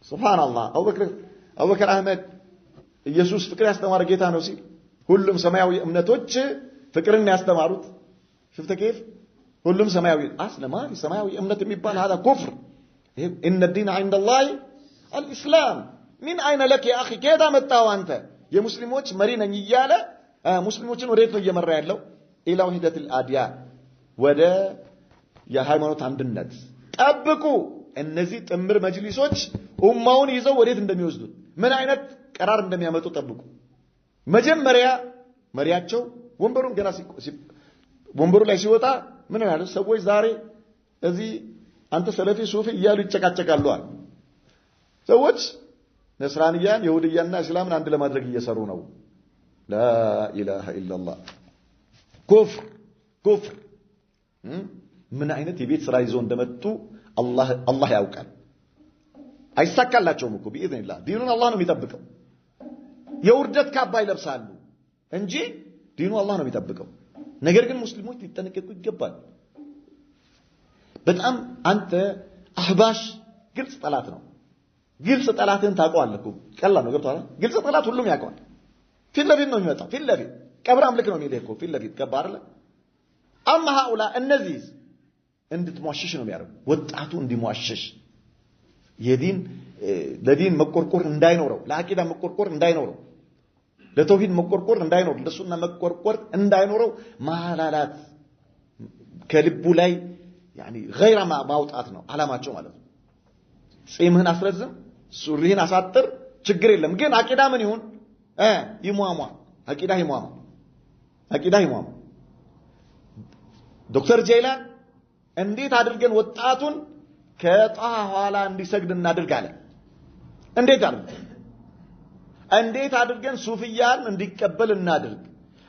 ሱብሃንአላህ አቡበክር አህመድ ኢየሱስ ፍቅር ያስተማረ ጌታ ነው ሲል ሁሉም ሰማያዊ እምነቶች ፍቅርን ያስተማሩት شفت كيف ሁሉም ሰማያዊ አስለማን ሰማያዊ እምነት የሚባል هذا كفر ان الدين عند الله الاسلام من اين لك يا اخي كذا መጣው አንተ የሙስሊሞች መሪ ነኝ እያለ ሙስሊሞችን ወዴት ነው እየመራ ያለው ኢላ ወህደት الاديان ወደ የሃይማኖት አንድነት ጠብቁ እነዚህ ጥምር መጅሊሶች ኡማውን ይዘው ወዴት እንደሚወስዱት ምን አይነት ቀራር እንደሚያመጡ ጠብቁ መጀመሪያ መሪያቸው ወንበሩን ገና ወንበሩ ላይ ሲወጣ ምን ያለው ሰዎች ዛሬ እዚህ አንተ ሰለፊ ሱፊ እያሉ ይጨቃጨቃሉ አለ ሰዎች ነስራንያን ይሁዲያና እስላምን አንድ ለማድረግ እየሰሩ ነው لا اله الا الله كفر ምን አይነት የቤት ስራ ይዘው እንደመጡ አላህ ያውቃል አይሳካላቸውም እኮ بإذن ዲኑን አላህ ነው የሚጠብቀው የውርደት ካባ ይለብሳሉ እንጂ ዲኑ አላህ ነው የሚጠብቀው ነገር ግን ሙስሊሞች ሊጠነቀቁ ይገባል በጣም አንተ አህባሽ ግልጽ ጠላት ነው ግልጽ ጠላትን ታውቀዋለህ እኮ ቀላል ነው ገብቶሃል ግልጽ ጠላት ሁሉም ያውቀዋል ፊት ለፊት ነው የሚመጣው ፊት ለፊት ቀብር አምልክ ነው የሚልህ እኮ ፊት ለፊት ገባህ አይደል አማ ሃኡላ እነዚህ እንድትሟሽሽ ነው የሚያደርጉ ወጣቱ እንዲሟሽሽ የዲን ለዲን መቆርቆር እንዳይኖረው ለአቂዳ መቆርቆር እንዳይኖረው ለተውሂድ መቆርቆር እንዳይኖር ለሱና መቆርቆር እንዳይኖረው ማላላት ከልቡ ላይ يعني غير ማውጣት ነው አላማቸው ማለት ነው ጺምህን አስረዝም ሱሪህን አሳጥር ችግር የለም ግን አቂዳ ምን ይሁን ይሟሟ አቂዳ ይሟሟ ዶክተር ጀይላን እንዴት አድርገን ወጣቱን ከጣሃ ኋላ እንዲሰግድ እናድርጋለን እንዴት አድርገን ሱፊያን እንዲቀበል እናድርግ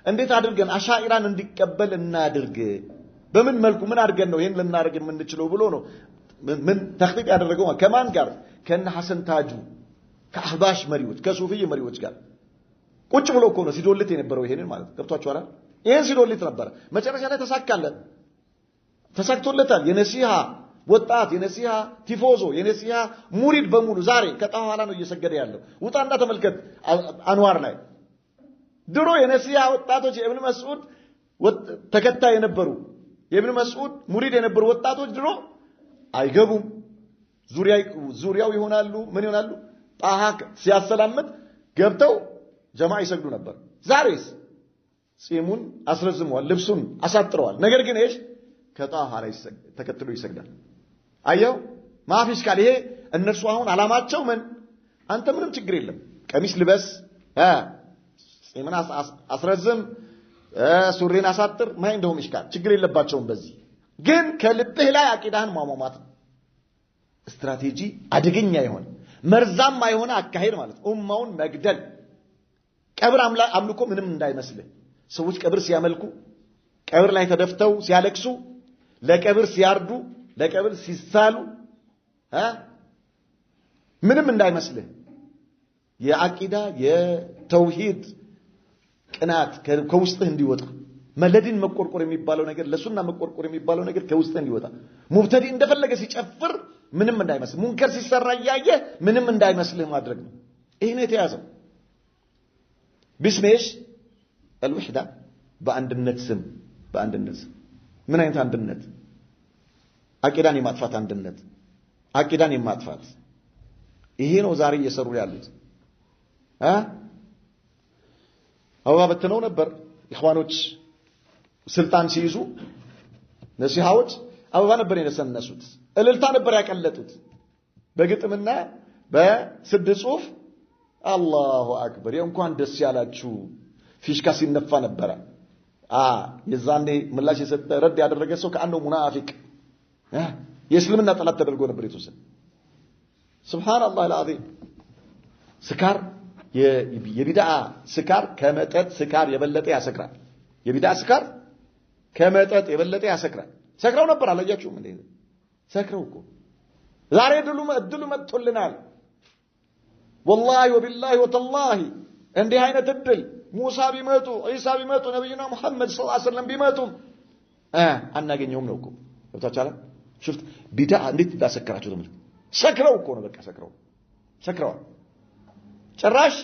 እንዴት አድርገን አሻኢራን እንዲቀበል እናድርግ በምን መልኩ ምን አድርገን ነው ይሄን ልናደርግ የምንችለው ብሎ ነው ምን ተخطيط ያደረገው ከማን ጋር ከነ ሐሰን ታጁ ከአህባሽ መሪዎች ከሱፊይ መሪዎች ጋር ቁጭ ብሎ እኮ ነው ሲዶልት የነበረው ይሄንን ማለት ገብቷችኋል ይሄን ሲዶልት ነበር መጨረሻ ላይ ተሳክቶለታል የነሲሃ ወጣት የነሲሃ ቲፎዞ የነሲሃ ሙሪድ በሙሉ ዛሬ ከጣኋላ ነው እየሰገደ ያለው ውጣና ተመልከት አንዋር ላይ ድሮ የነሲሃ ወጣቶች የኢብኑ መስዑድ ተከታይ የነበሩ የኢብኑ መስዑድ ሙሪድ የነበሩ ወጣቶች ድሮ አይገቡም ዙሪያው ይሆናሉ ምን ይሆናሉ ጣሃ ሲያሰላምት ገብተው ጀማዓ ይሰግዱ ነበር ዛሬስ ጺሙን አስረዝመዋል ልብሱን አሳጥረዋል ነገር ግን እሺ ከጣሃ ላይ ተከትሎ ይሰግዳል አየው ማፊሽ ካለ ይሄ እነርሱ አሁን አላማቸው ምን አንተ ምንም ችግር የለም ቀሚስ ልበስ ጺምን አስረዝም ሱሪን አሳጥር ማይ እንደውም ይሽካል ችግር የለባቸውም በዚህ ግን ከልብህ ላይ አቂዳህን ማሟሟት ስትራቴጂ አደገኛ ይሆን መርዛማ የሆነ አካሄድ ማለት ኡማውን መግደል ቀብር አምልኮ ምንም እንዳይመስልህ ሰዎች ቀብር ሲያመልኩ ቀብር ላይ ተደፍተው ሲያለቅሱ ለቀብር ሲያርዱ ለቀብር ሲሳሉ ምንም እንዳይመስልህ የአቂዳ የተውሂድ ቅናት ከውስጥህ እንዲወጣ መለዲን መቆርቆር የሚባለው ነገር ለሱና መቆርቆር የሚባለው ነገር ከውስጥህ እንዲወጣ ሙብተዲ እንደፈለገ ሲጨፍር ምንም እንዳይመስል ሙንከር ሲሰራ ያየ ምንም እንዳይመስልህ ማድረግ ነው ይሄ ነው የተያዘው ቢስሜሽ الوحده በአንድነት ስም ምን አይነት አንድነት አቂዳን የማጥፋት አንድነት አቂዳን የማጥፋት ይሄ ነው ዛሬ እየሰሩ ያሉት አበባ በትነው ነበር ኢኽዋኖች ስልጣን ሲይዙ ነሲሃዎች አበባ ነበር የነሰነሱት እልልታ ነበር ያቀለጡት በግጥምና በስድ ጽሁፍ አላሁ አክበር እንኳን ደስ ያላችሁ ፊሽካ ሲነፋ ነበር የዛኔ ምላሽ የሰጠ ረድ ያደረገ ሰው ከአንዱ ሙናፊቅ የእስልምና ጠላት ተደርጎ ነበር የተወሰነ ሱብሃንአላህ العظيم ስካር የቢድዓ ስካር ከመጠጥ ስካር የበለጠ ያሰክራል የቢድዓ ስካር ከመጠጥ የበለጠ ያሰክራል ሰክረው ነበር አላያችሁም እንዴ ሰክረው እኮ ዛሬ እድሉ መጥቶልናል والله وبالله وتالله እንዲህ አይነት እድል ሙሳ ቢመጡ ኢሳ ቢመጡ ነብዩና መሐመድ ሰለላሁ ዐለይሂ ወሰለም ቢመጡ አናገኘውም ነው እኮ ወጣቻለ شفت ቢድዓ እንዴት እንዳሰከራቸው ተመልከቱ ሰክረው እኮ ነው በቃ ሰክረው ሰክረዋል። ጭራሽ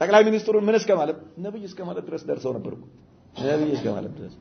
ጠቅላይ ሚኒስትሩን ምን እስከ ማለት ነብይ እስከ ማለት ድረስ ደርሰው ነበርኩ። ነብይ እስከ ማለት ድረስ